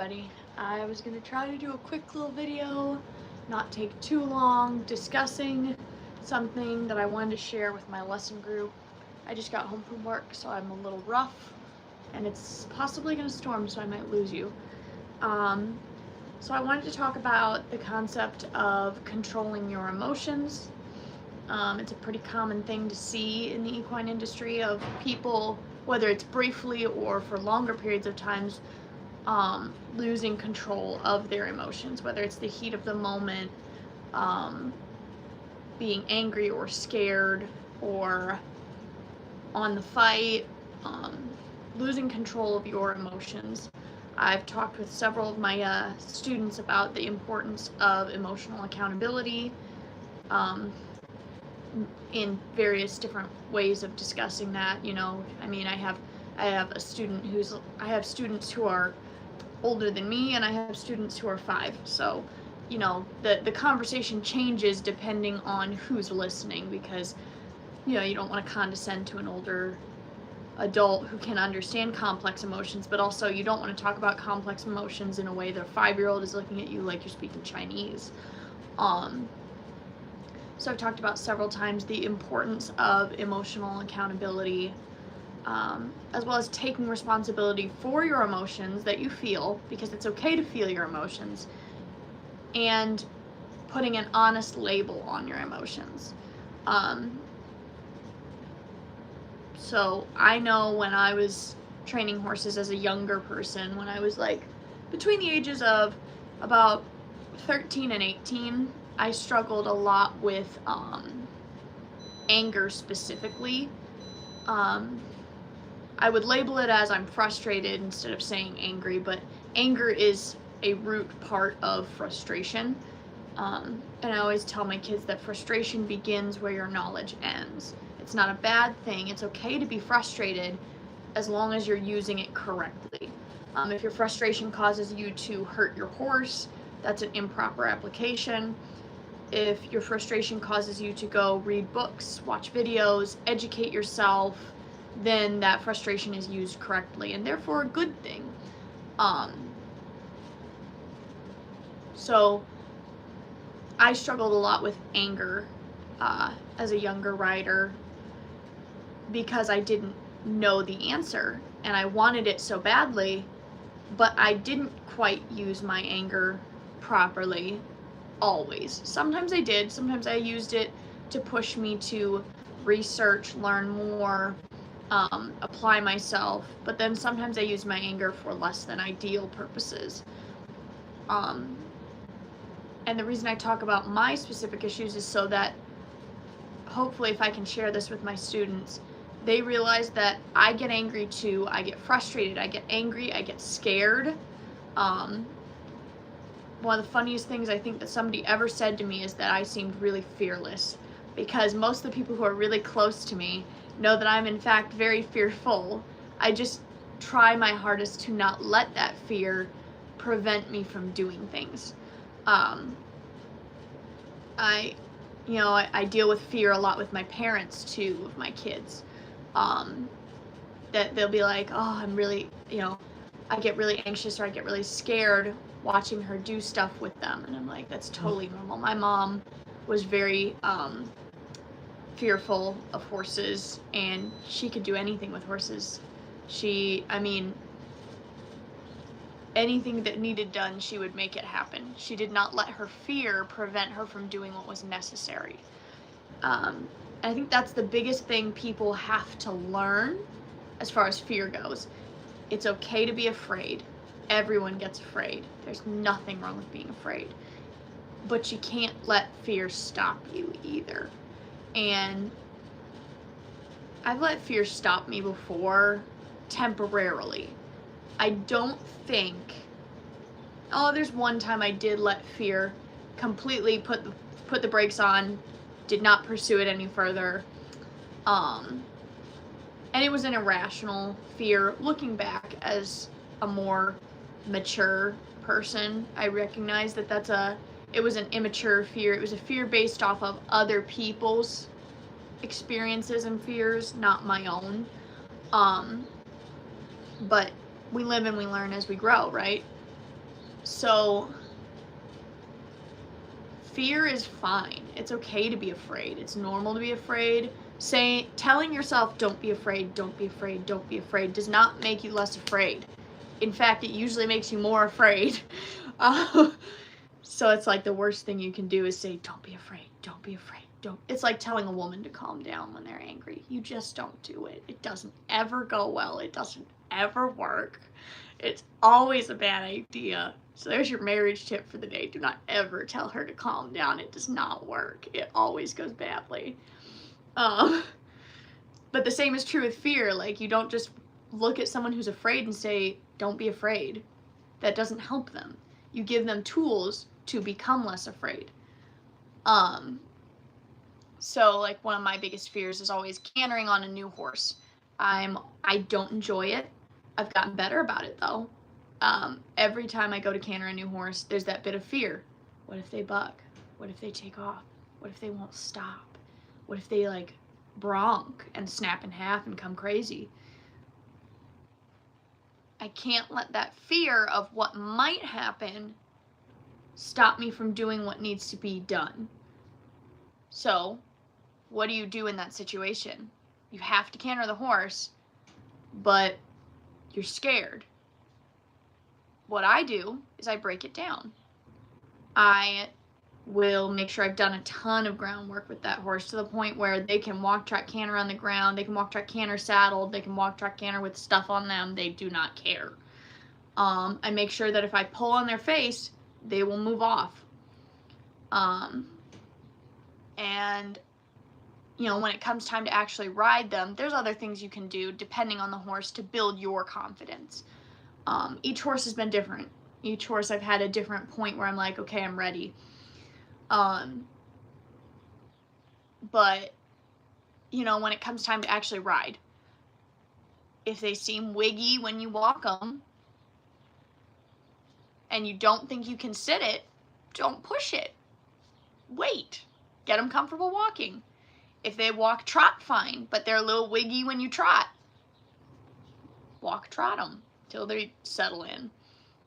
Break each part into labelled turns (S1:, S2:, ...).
S1: everybody. I was going to try to do a quick little video, not take too long, discussing something that I wanted to share with my lesson group. I just got home from work, so I'm a little rough, and it's possibly going to storm, so I might lose you. So I wanted to talk about the concept of controlling your emotions. It's a pretty common thing to see in the equine industry of people, whether it's briefly or for longer periods of times, losing control of their emotions, whether it's the heat of the moment, being angry or scared or on the fight, losing control of your emotions. I've talked with several of my students about the importance of emotional accountability in various different ways of discussing that. I have students who are older than me, and I have students who are 5. So, the conversation changes depending on who's listening, because, you don't want to condescend to an older adult who can understand complex emotions, but also you don't want to talk about complex emotions in a way that a 5-year-old is looking at you like you're speaking Chinese. So I've talked about several times the importance of emotional accountability, as well as taking responsibility for your emotions that you feel, because it's okay to feel your emotions, and putting an honest label on your emotions. So I know when I was training horses as a younger person, when I was like between the ages of about 13 and 18, I struggled a lot with anger specifically. I would label it as I'm frustrated instead of saying angry, but anger is a root part of frustration. And I always tell my kids that frustration begins where your knowledge ends. It's not a bad thing. It's okay to be frustrated as long as you're using it correctly. If your frustration causes you to hurt your horse, that's an improper application. If your frustration causes you to go read books, watch videos, educate yourself, then that frustration is used correctly, and therefore a good thing. So I struggled a lot with anger as a younger rider, because I didn't know the answer and I wanted it so badly, but I didn't quite use my anger properly always. Sometimes I did. Sometimes I used it to push me to research, learn more, apply myself, but then sometimes I used my anger for less than ideal purposes. And the reason I talk about my specific issues is so that hopefully, if I can share this with my students, they realize that I get angry too. I get frustrated, I get angry, I get scared. One of the funniest things I think that somebody ever said to me is that I seemed really fearless, because most of the people who are really close to me know that I'm in fact very fearful. I just try my hardest to not let that fear prevent me from doing things. I deal with fear a lot with my parents too, with my kids. That they'll be like, oh, I'm really, I get really anxious or I get really scared watching her do stuff with them. And I'm like, that's totally normal. My mom was very fearful of horses, and she could do anything with horses. Anything that needed done, she would make it happen. She did not let her fear prevent her from doing what was necessary. I think that's the biggest thing people have to learn as far as fear goes. It's okay to be afraid. Everyone gets afraid. There's nothing wrong with being afraid. But you can't let fear stop you either. And I've let fear stop me before, temporarily. I don't think, there's one time I did let fear completely put the brakes on, did not pursue it any further, and it was an irrational fear. Looking back as a more mature person, I recognize that it was an immature fear. It was a fear based off of other people's experiences and fears, not my own. But we live and we learn as we grow, right? So fear is fine. It's okay to be afraid. It's normal to be afraid. Telling yourself, don't be afraid, don't be afraid, don't be afraid, does not make you less afraid. In fact, it usually makes you more afraid. So it's like the worst thing you can do is say, don't be afraid, don't be afraid, don't. It's like telling a woman to calm down when they're angry. You just don't do it. It doesn't ever go well. It doesn't ever work. It's always a bad idea. So there's your marriage tip for the day. Do not ever tell her to calm down. It does not work. It always goes badly. But the same is true with fear. Like, you don't just look at someone who's afraid and say, don't be afraid. That doesn't help them. You give them tools to become less afraid. So like one of my biggest fears is always cantering on a new horse. I don't enjoy it. I've gotten better about it though. Every time I go to canter a new horse, there's that bit of fear. What if they buck? What if they take off? What if they won't stop? What if they like bronc and snap in half and come crazy? I can't let that fear of what might happen stop me from doing what needs to be done. So, what do you do in that situation? You have to canter the horse, but you're scared. What I do is I break it down. I will make sure I've done a ton of groundwork with that horse to the point where they can walk, track, canter on the ground, they can walk, track, canter saddled, they can walk, track, canter with stuff on them, they do not care. I make sure that if I pull on their face, they will move off. And, you know, when it comes time to actually ride them, there's other things you can do depending on the horse to build your confidence. Each horse has been different. Each horse I've had a different point where I'm like, okay, I'm ready. But, you know, when it comes time to actually ride, if they seem wiggy when you walk them and you don't think you can sit it, don't push it. Wait. Get them comfortable walking. If they walk trot fine, but they're a little wiggy when you trot, walk trot them till they settle in.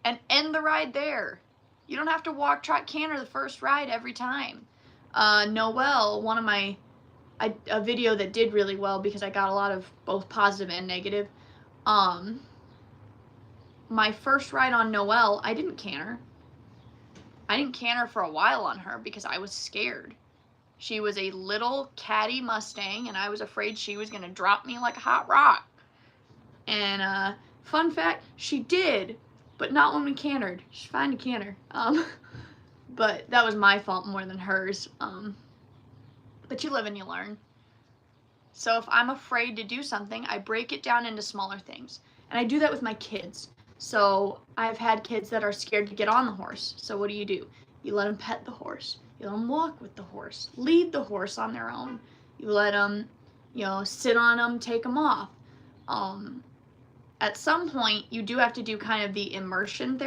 S1: And end the ride there. You don't have to walk, trot, canter the first ride every time. Noelle, one of my, a video that did really well because I got a lot of both positive and negative. My first ride on Noelle, I didn't canter. I didn't canter for a while on her because I was scared. She was a little catty Mustang, and I was afraid she was going to drop me like a hot rock. And fun fact, she did, but not when we cantered. She's fine to canter. But that was my fault more than hers. But you live and you learn. So if I'm afraid to do something, I break it down into smaller things. And I do that with my kids. So I've had kids that are scared to get on the horse. So what do? You let them pet the horse. You let them walk with the horse. Lead the horse on their own. You let them, you know, sit on them, take them off. At some point, you do have to do kind of the immersion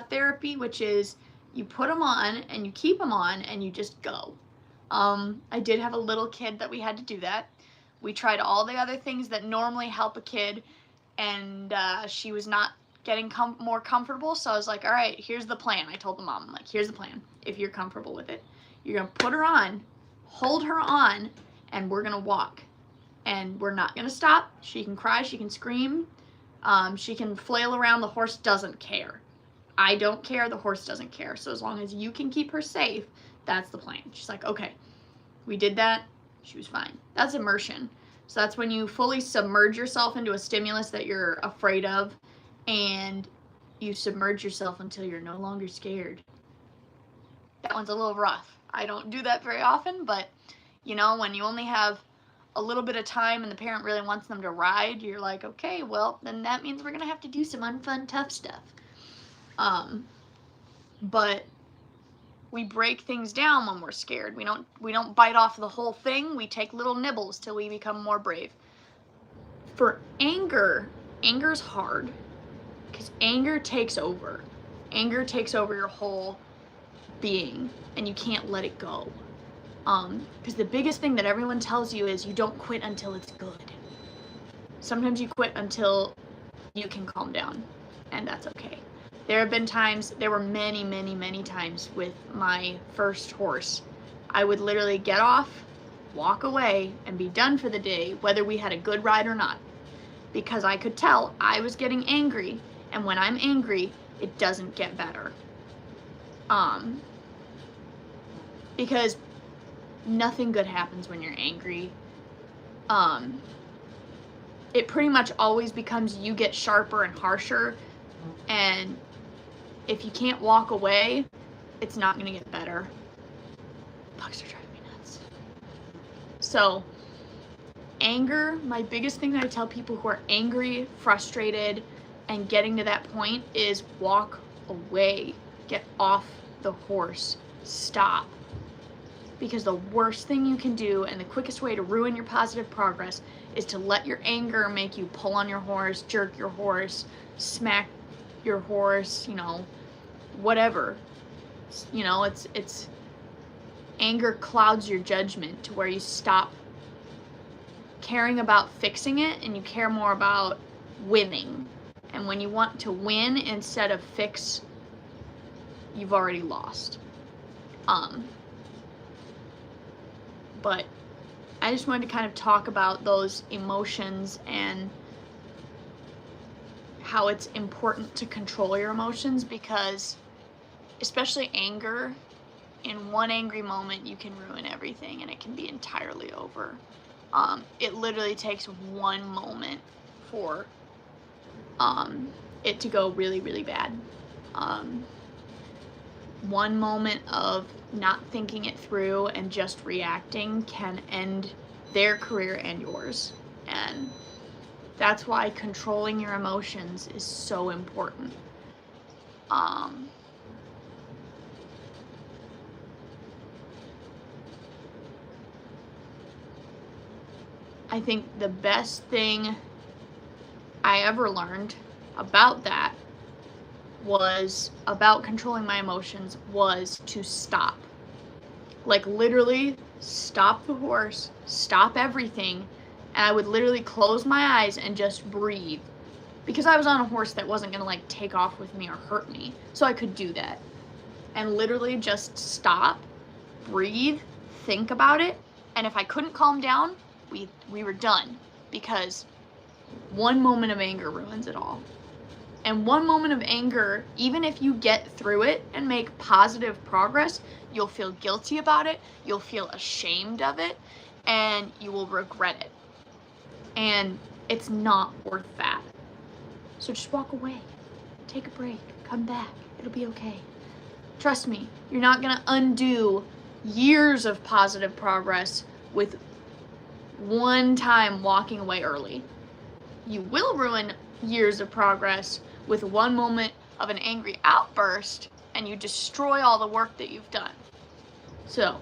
S1: therapy, which is you put them on and you keep them on and you just go. I did have a little kid that we had to do that. We tried all the other things that normally help a kid, and she was not getting more comfortable, so I was like, all right, here's the plan. I told the mom, I'm like, here's the plan. If you're comfortable with it, you're going to put her on, hold her on, and we're going to walk. And we're not going to stop. She can cry, she can scream, she can flail around. The horse doesn't care. I don't care, the horse doesn't care. So as long as you can keep her safe, that's the plan. She's like, okay. We did that. She was fine. That's immersion. So that's when you fully submerge yourself into a stimulus that you're afraid of, and you submerge yourself until you're no longer scared. That one's a little rough. I don't do that very often, but, you know, when you only have a little bit of time and the parent really wants them to ride, you're like, okay, well, then that means we're going to have to do some unfun, tough stuff. But we break things down when we're scared. We don't bite off the whole thing. We take little nibbles till we become more brave. For anger's hard because anger takes over. Anger takes over your whole being and you can't let it go. Because the biggest thing that everyone tells you is you don't quit until it's good. Sometimes you quit until you can calm down, and that's okay. There were many, many, many times with my first horse. I would literally get off, walk away, and be done for the day, whether we had a good ride or not. Because I could tell I was getting angry, and when I'm angry, it doesn't get better. Because nothing good happens when you're angry. It pretty much always becomes you get sharper and harsher, and if you can't walk away, it's not going to get better. Bugs are driving me nuts. So, anger, my biggest thing that I tell people who are angry, frustrated, and getting to that point is walk away. Get off the horse. Stop. Because the worst thing you can do and the quickest way to ruin your positive progress is to let your anger make you pull on your horse, jerk your horse, smack your horse, whatever. It's anger clouds your judgment to where you stop caring about fixing it and you care more about winning. And when you want to win instead of fix, you've already lost. But I just wanted to kind of talk about those emotions and how it's important to control your emotions, because especially anger, in one angry moment you can ruin everything and it can be entirely over. It literally takes one moment for it to go really, really bad. One moment of not thinking it through and just reacting can end their career and yours. And that's why controlling your emotions is so important. I think the best thing I ever learned about that was about controlling my emotions was to stop. Like literally stop the horse, stop everything, and I would literally close my eyes and just breathe. Because I was on a horse that wasn't gonna like take off with me or hurt me. So I could do that. And literally just stop, breathe, think about it, and if I couldn't calm down, we were done. Because one moment of anger ruins it all. And one moment of anger, even if you get through it and make positive progress, you'll feel guilty about it, you'll feel ashamed of it, and you will regret it. And it's not worth that. So just walk away, take a break, come back, it'll be okay. Trust me, you're not gonna undo years of positive progress with one time walking away early. You will ruin years of progress with one moment of an angry outburst, and you destroy all the work that you've done. So,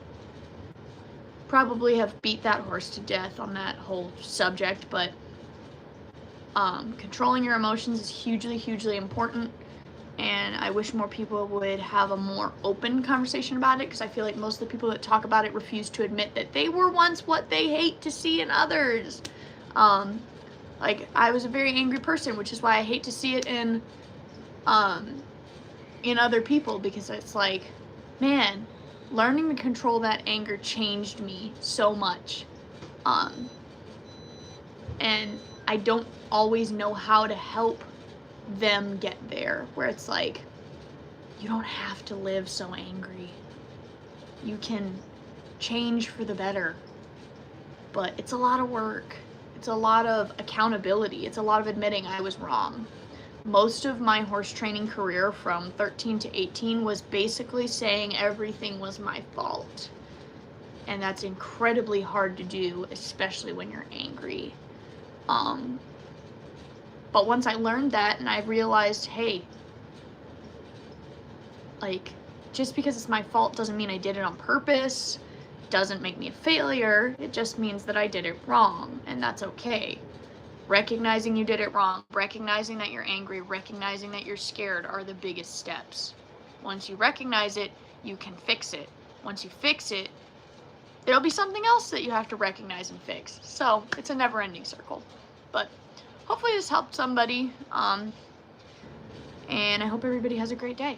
S1: probably have beat that horse to death on that whole subject, but controlling your emotions is hugely, hugely important, and I wish more people would have a more open conversation about it, because I feel like most of the people that talk about it refuse to admit that they were once what they hate to see in others. Like, I was a very angry person, which is why I hate to see it in other people, because it's like, man, learning to control that anger changed me so much. And I don't always know how to help them get there, where it's like, you don't have to live so angry. You can change for the better. But it's a lot of work. It's a lot of accountability. It's a lot of admitting I was wrong. Most of my horse training career from 13 to 18 was basically saying everything was my fault. And that's incredibly hard to do, especially when you're angry. But once I learned that and I realized, hey, like, just because it's my fault doesn't mean I did it on purpose. Doesn't make me a failure. It just means that I did it wrong, and that's okay. Recognizing you did it wrong, recognizing that you're angry, recognizing that you're scared are the biggest steps. Once you recognize it, you can fix it. Once you fix it, there'll be something else that you have to recognize and fix. So it's a never-ending circle. But hopefully this helped somebody. and I hope everybody has a great day.